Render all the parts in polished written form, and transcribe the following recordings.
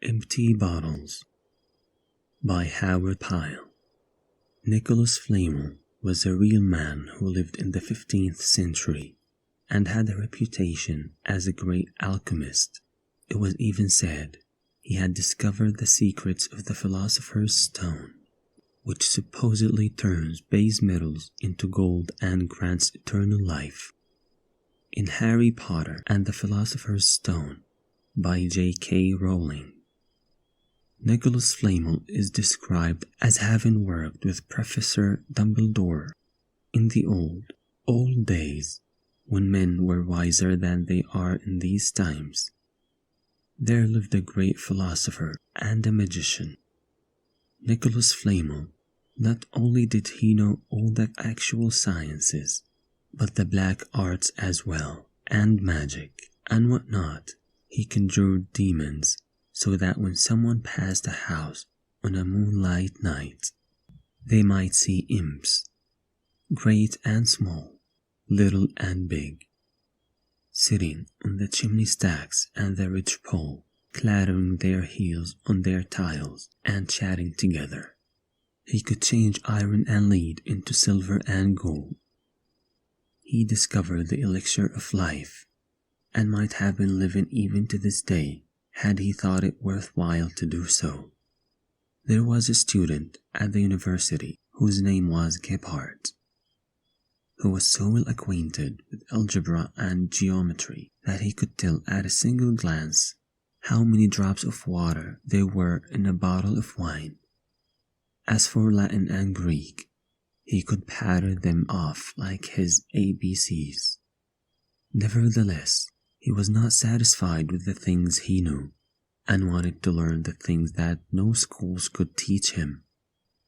Empty Bottles by Howard Pyle. Nicholas Flamel was a real man who lived in the 15th century and had a reputation as a great alchemist. It was even said he had discovered the secrets of the philosopher's stone, which supposedly turns base metals into gold and grants eternal life. In Harry Potter and the Philosopher's Stone by J.K. Rowling, Nicholas Flamel is described as having worked with Professor Dumbledore in the old days when men were wiser than they are in these times. There lived a great philosopher and a magician. Nicholas Flamel, not only did he know all the actual sciences, but the black arts as well, and magic, and what not. He conjured demons, so that when someone passed a house on a moonlight night, they might see imps, great and small, little and big, sitting on the chimney stacks and the ridge pole, clattering their heels on their tiles and chatting together. He could change iron and lead into silver and gold. He discovered the elixir of life, and might have been living even to this day had he thought it worthwhile to do so. There was a student at the university whose name was Gebhardt, who was so well acquainted with algebra and geometry that he could tell at a single glance how many drops of water there were in a bottle of wine. As for Latin and Greek, he could patter them off like his ABCs. Nevertheless, he was not satisfied with the things he knew, and wanted to learn the things that no schools could teach him.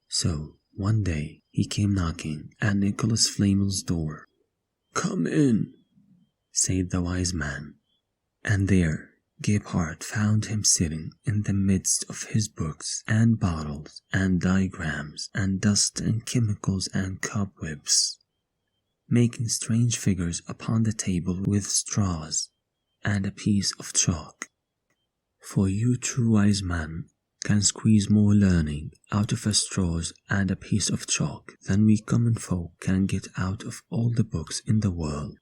So, one day, he came knocking at Nicholas Flamel's door. "Come in," said the wise man, and there Gebhardt found him sitting in the midst of his books and bottles and diagrams and dust and chemicals and cobwebs, making strange figures upon the table with straws and a piece of chalk. For you true wise man can squeeze more learning out of a straws and a piece of chalk than we common folk can get out of all the books in the world.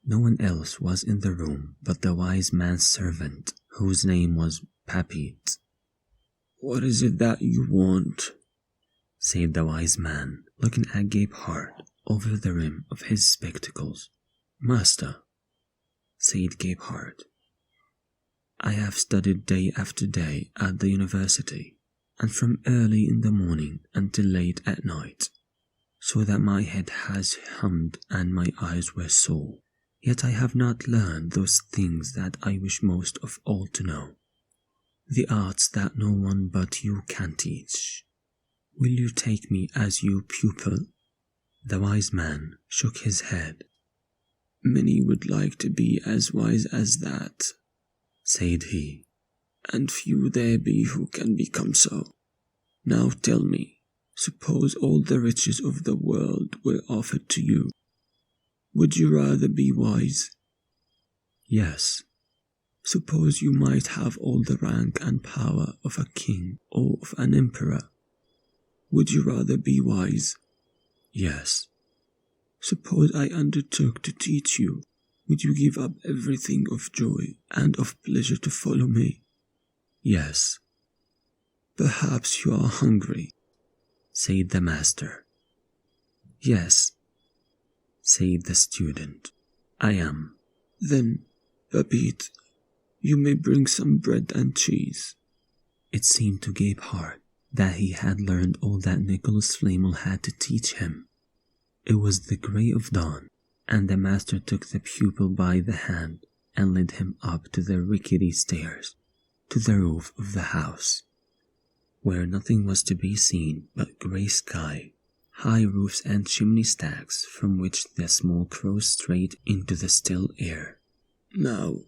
No one else was in the room but the wise man's servant, whose name was Papit. "What is it that you want?" said the wise man, looking at Gebhardt over the rim of his spectacles. "Master," said Gebhardt, "I have studied day after day at the university, and from early in the morning until late at night, so that my head has hummed and my eyes were sore. Yet I have not learned those things that I wish most of all to know, the arts that no one but you can teach. Will you take me as your pupil?" The wise man shook his head. "Many would like to be as wise as that," said he, "and few there be who can become so. Now tell me, suppose all the riches of the world were offered to you. Would you rather be wise?" "Yes." "Suppose you might have all the rank and power of a king or of an emperor. Would you rather be wise?" "Yes." "Suppose I undertook to teach you. Would you give up everything of joy and of pleasure to follow me?" "Yes." "Perhaps you are hungry," said the master. "Yes," said the student, "I am." "Then, Papit, you may bring some bread and cheese." It seemed to Gebhardt that he had learned all that Nicholas Flamel had to teach him. It was the grey of dawn, and the master took the pupil by the hand and led him up to the rickety stairs, to the roof of the house, where nothing was to be seen but grey sky, high roofs and chimney stacks from which the smoke rose straight into the still air. "Now,"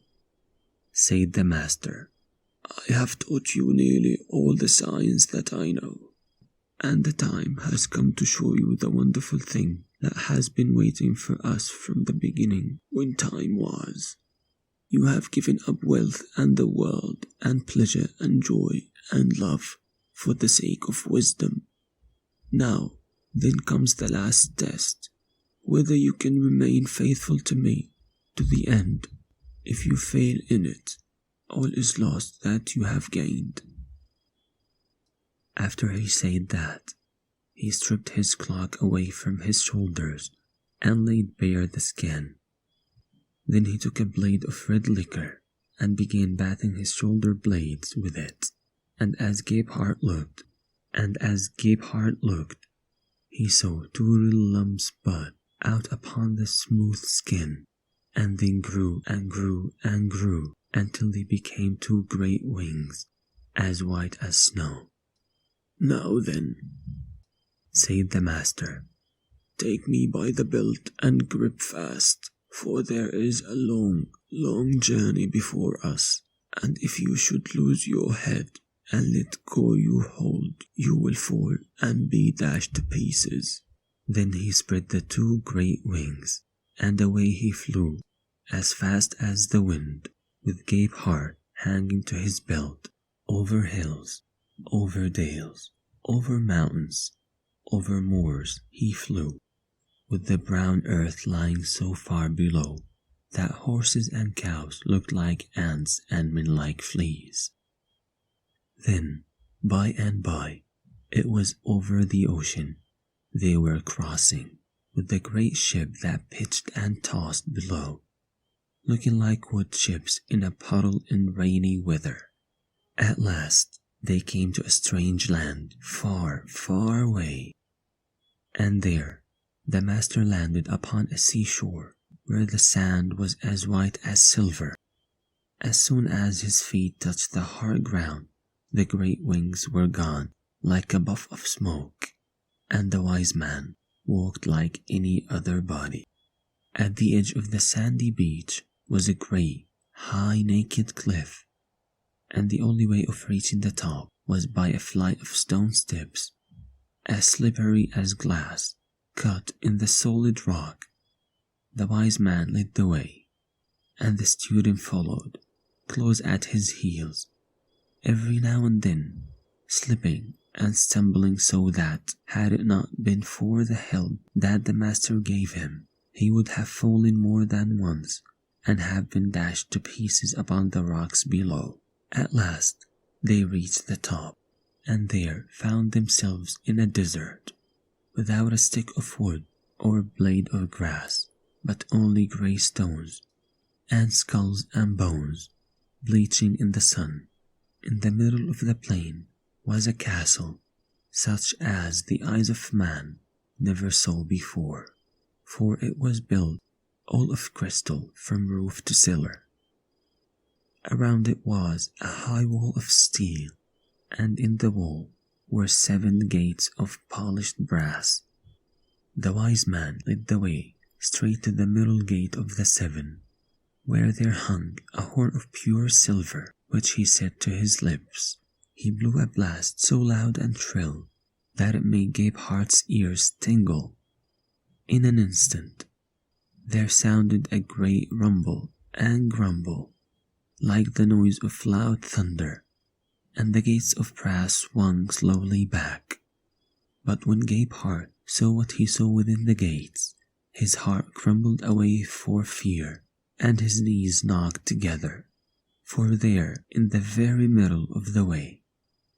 said the master, "I have taught you nearly all the science that I know, and the time has come to show you the wonderful thing that has been waiting for us from the beginning when time was. You have given up wealth and the world and pleasure and joy and love for the sake of wisdom. Now, then comes the last test, whether you can remain faithful to me to the end. If you fail in it, all is lost that you have gained." After he said that, he stripped his cloak away from his shoulders and laid bare the skin. Then he took a blade of red liquor and began batting his shoulder blades with it. And as Gebhardt looked, he saw two little lumps bud out upon the smooth skin, and then grew and grew and grew until they became two great wings, as white as snow. "Now then," said the master, "take me by the belt and grip fast, for there is a long, long journey before us, and if you should lose your head and let go you hold, you will fall and be dashed to pieces." Then he spread the two great wings, and away he flew as fast as the wind, with Gebhardt hanging to his belt. Over hills, over dales, over mountains, over moors he flew, with the brown earth lying so far below that horses and cows looked like ants and men like fleas. Then, by and by, it was over the ocean they were crossing, with the great ship that pitched and tossed below, looking like wood chips in a puddle in rainy weather. At last they came to a strange land, far, far away, and there the master landed upon a seashore where the sand was as white as silver. As soon as his feet touched the hard ground, the great wings were gone like a puff of smoke, and the wise man walked like any other body. At the edge of the sandy beach was a great, high, naked cliff, and the only way of reaching the top was by a flight of stone steps, as slippery as glass, cut in the solid rock. The wise man led the way, and the student followed, close at his heels, every now and then slipping and stumbling, so that, had it not been for the help that the master gave him, he would have fallen more than once and have been dashed to pieces upon the rocks below. At last they reached the top, and there found themselves in a desert, without a stick of wood or blade of grass, but only grey stones and skulls and bones bleaching in the sun. In the middle of the plain was a castle, such as the eyes of man never saw before, for it was built all of crystal from roof to cellar. Around it was a high wall of steel, and in the wall were 7 gates of polished brass. The wise man led the way straight to the middle gate of the 7, where there hung a horn of pure silver, which he set to his lips. He blew a blast so loud and shrill that it made Gebhardt's ears tingle. In an instant, there sounded a great rumble and grumble, like the noise of loud thunder, and the gates of brass swung slowly back. But when Gebhardt saw what he saw within the gates, his heart crumbled away for fear, and his knees knocked together. For there, in the very middle of the way,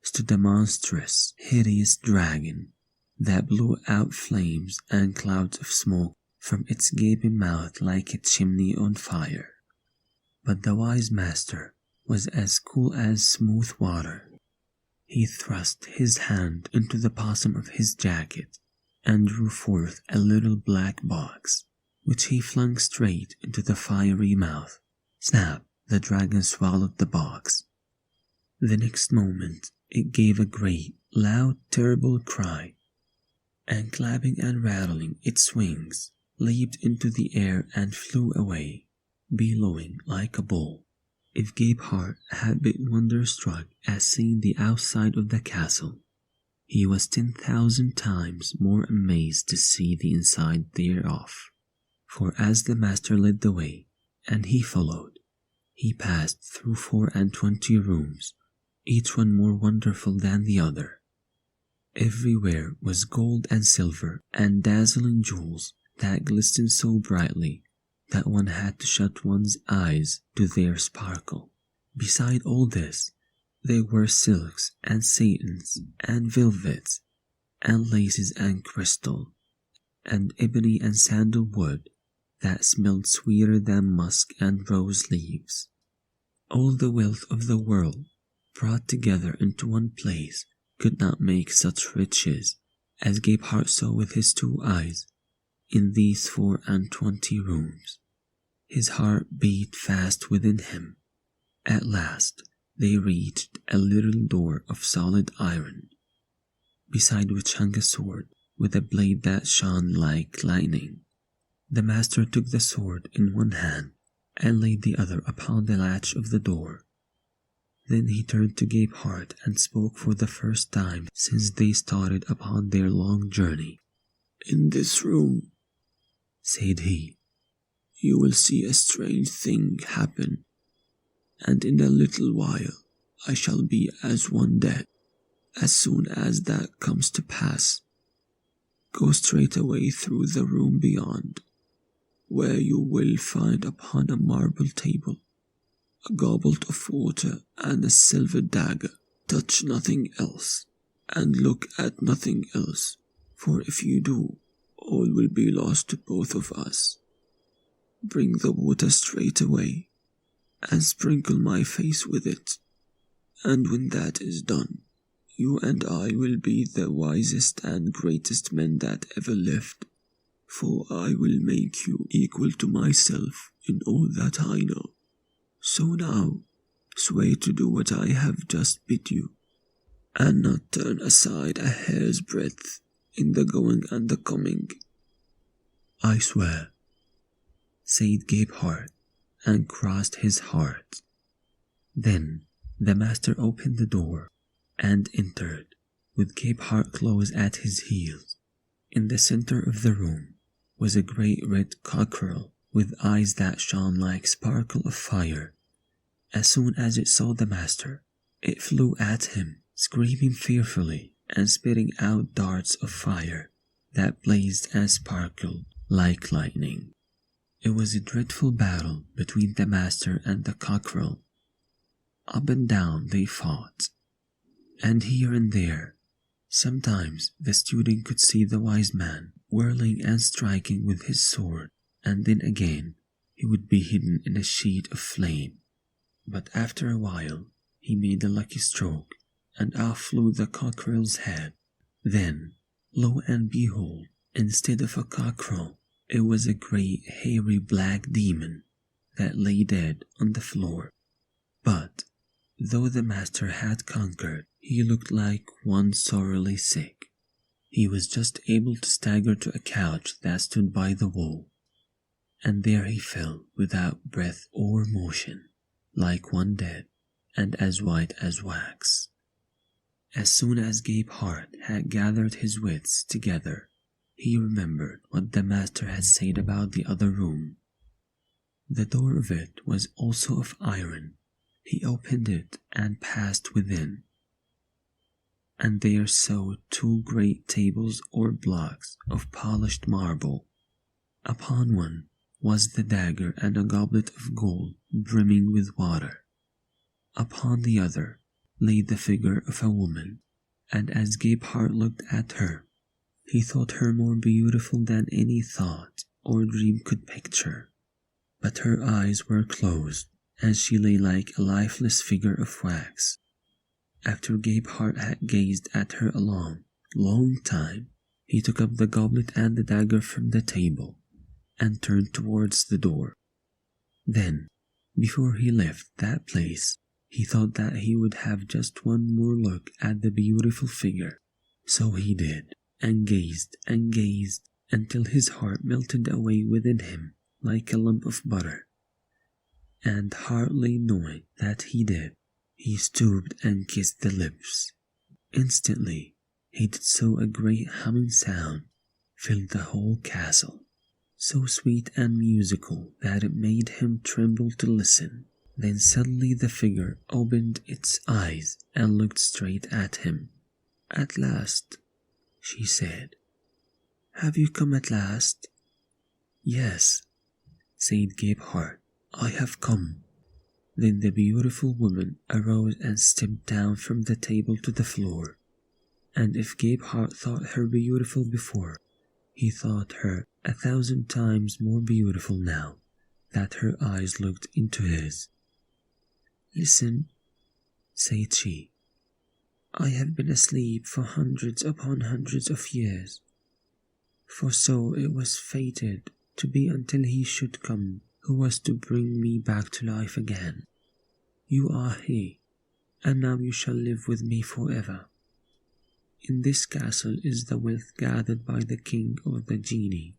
stood a monstrous, hideous dragon that blew out flames and clouds of smoke from its gaping mouth like a chimney on fire. But the wise master was as cool as smooth water. He thrust his hand into the bosom of his jacket and drew forth a little black box, which he flung straight into the fiery mouth. Snap! The dragon swallowed the box. The next moment it gave a great, loud, terrible cry, and clapping and rattling its wings, leaped into the air and flew away, bellowing like a bull. If Gebhardt had been wonderstruck at seeing the outside of the castle, he was 10,000 times more amazed to see the inside thereof. For as the master led the way, and he followed, He passed through 24 rooms, each one more wonderful than the other. Everywhere was gold and silver and dazzling jewels that glistened so brightly that one had to shut one's eyes to their sparkle. Beside all this, there were silks and satins and velvets and laces and crystal and ebony and sandalwood that smelled sweeter than musk and rose leaves. All the wealth of the world brought together into one place could not make such riches as Gebhardt saw with his 2 eyes in these 24 rooms. His heart beat fast within him. At last they reached a little door of solid iron, beside which hung a sword with a blade that shone like lightning. The master took the sword in one hand and laid the other upon the latch of the door. Then he turned to Gebhardt and spoke for the first time since they started upon their long journey. "In this room," said he, "you will see a strange thing happen, and in a little while I shall be as one dead. As soon as that comes to pass, go straight away through the room beyond, where you will find upon a marble table a goblet of water and a silver dagger. Touch nothing else, and look at nothing else, for if you do, all will be lost to both of us. Bring the water straight away, and sprinkle my face with it, and when that is done, you and I will be the wisest and greatest men that ever lived, for I will make you equal to myself in all that I know. So now, swear to do what I have just bid you, and not turn aside a hair's breadth in the going and the coming." "I swear," said Gebhardt, and crossed his heart. Then the master opened the door and entered, with Gebhardt close at his heels. In the center of the room was a great red cockerel with eyes that shone like sparkle of fire. As soon as it saw the master, it flew at him, screaming fearfully and spitting out darts of fire that blazed and sparkled like lightning. It was a dreadful battle between the master and the cockerel. Up and down they fought, and here and there, sometimes the student could see the wise man whirling and striking with his sword, and then again he would be hidden in a sheet of flame. But after a while he made a lucky stroke, and off flew the cockerel's head. Then, lo and behold, instead of a cockerel, it was a great hairy black demon that lay dead on the floor. But though the master had conquered, he looked like one sorely sick. He was just able to stagger to a couch that stood by the wall, and there he fell without breath or motion, like one dead, and as white as wax. As soon as Gebhardt had gathered his wits together, he remembered what the master had said about the other room. The door of it was also of iron. He opened it and passed within, and there saw 2 great tables or blocks of polished marble. Upon one was the dagger and a goblet of gold brimming with water. Upon the other lay the figure of a woman, and as Gebhardt looked at her, he thought her more beautiful than any thought or dream could picture. But her eyes were closed, and she lay like a lifeless figure of wax. After Gebhardt had gazed at her a long time, he took up the goblet and the dagger from the table and turned towards the door. Then, before he left that place, he thought that he would have just one more look at the beautiful figure. So he did, and gazed until his heart melted away within him like a lump of butter. And hardly knowing that he did, he stooped and kissed the lips. Instantly, he did so a great humming sound filled the whole castle, so sweet and musical that it made him tremble to listen. Then suddenly the figure opened its eyes and looked straight at him. "At last," she said. "Have you come at last?" "Yes," said Gebhardt, "I have come." Then the beautiful woman arose and stepped down from the table to the floor, and if Gebhardt thought her beautiful before, he thought her 1,000 times more beautiful now that her eyes looked into his. "Listen," said she. "I have been asleep for hundreds upon hundreds of years, for so it was fated to be until he should come who was to bring me back to life again. You are he, and now you shall live with me forever. In this castle is the wealth gathered by the king of the genii,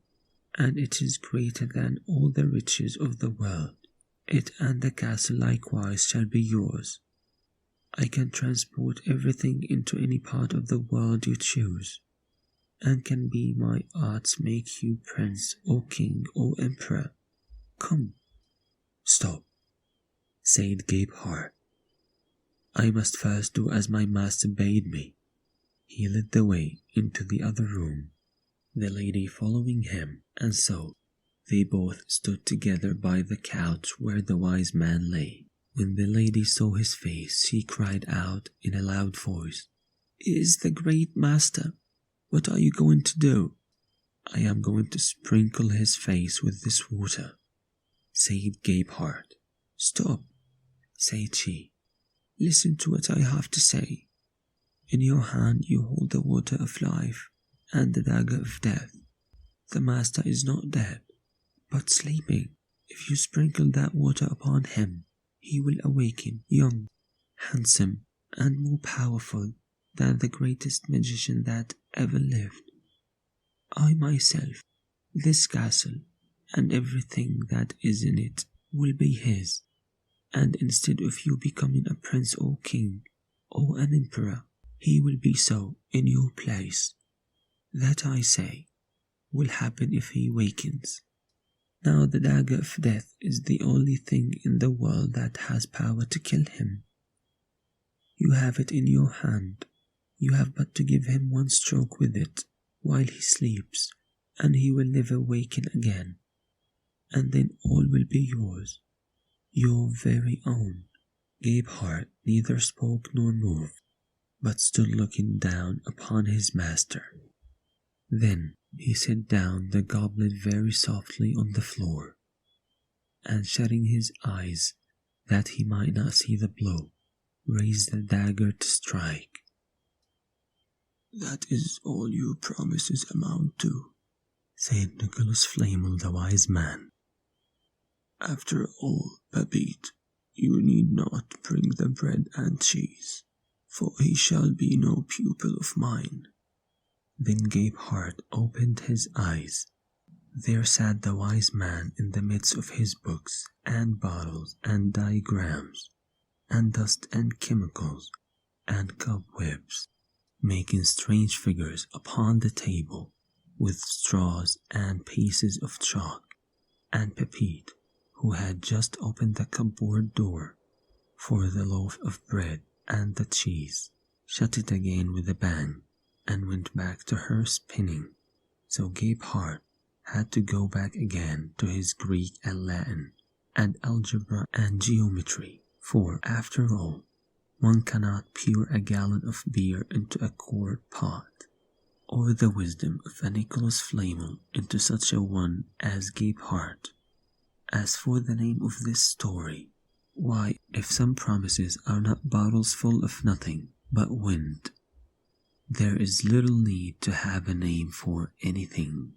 and it is greater than all the riches of the world. It and the castle likewise shall be yours. I can transport everything into any part of the world you choose, and can be my arts make you prince or king or emperor. Come." "Stop," said Gebhardt. "I must first do as my master bade me." He led the way into the other room, the lady following him, and so they both stood together by the couch where the wise man lay. When the lady saw his face, she cried out in a loud voice, "It is the great master! What are you going to do?" "I am going to sprinkle his face with this water," said Gebhardt. "Stop," said she. "Listen to what I have to say. In your hand you hold the water of life and the dagger of death. The master is not dead, but sleeping. If you sprinkle that water upon him, he will awaken young, handsome, and more powerful than the greatest magician that ever lived. I myself, this castle, and everything that is in it will be his, and instead of you becoming a prince or king or an emperor, he will be so in your place. That, I say, will happen if he wakens. Now the dagger of death is the only thing in the world that has power to kill him. You have it in your hand. You have but to give him one stroke with it while he sleeps, and he will never waken again. And then all will be yours, your very own." Gebhardt neither spoke nor moved, but stood looking down upon his master. Then he set down the goblet very softly on the floor, and shutting his eyes that he might not see the blow, raised the dagger to strike. "That is all your promises amount to," said Nicholas Flamel, the wise man. "After all, Babette, you need not bring the bread and cheese, for he shall be no pupil of mine." Then Gebhardt opened his eyes. There sat the wise man in the midst of his books and bottles and diagrams and dust and chemicals and cobwebs, making strange figures upon the table with straws and pieces of chalk, and Pepite, who had just opened the cupboard door for the loaf of bread and the cheese, shut it again with a bang, and went back to her spinning. So Gebhardt had to go back again to his Greek and Latin and algebra and geometry, for after all, one cannot pour a gallon of beer into a quart pot, or the wisdom of a Nicholas Flamel into such a one as Gebhardt. As for the name of this story, why, if some promises are not bottles full of nothing but wind, there is little need to have a name for anything.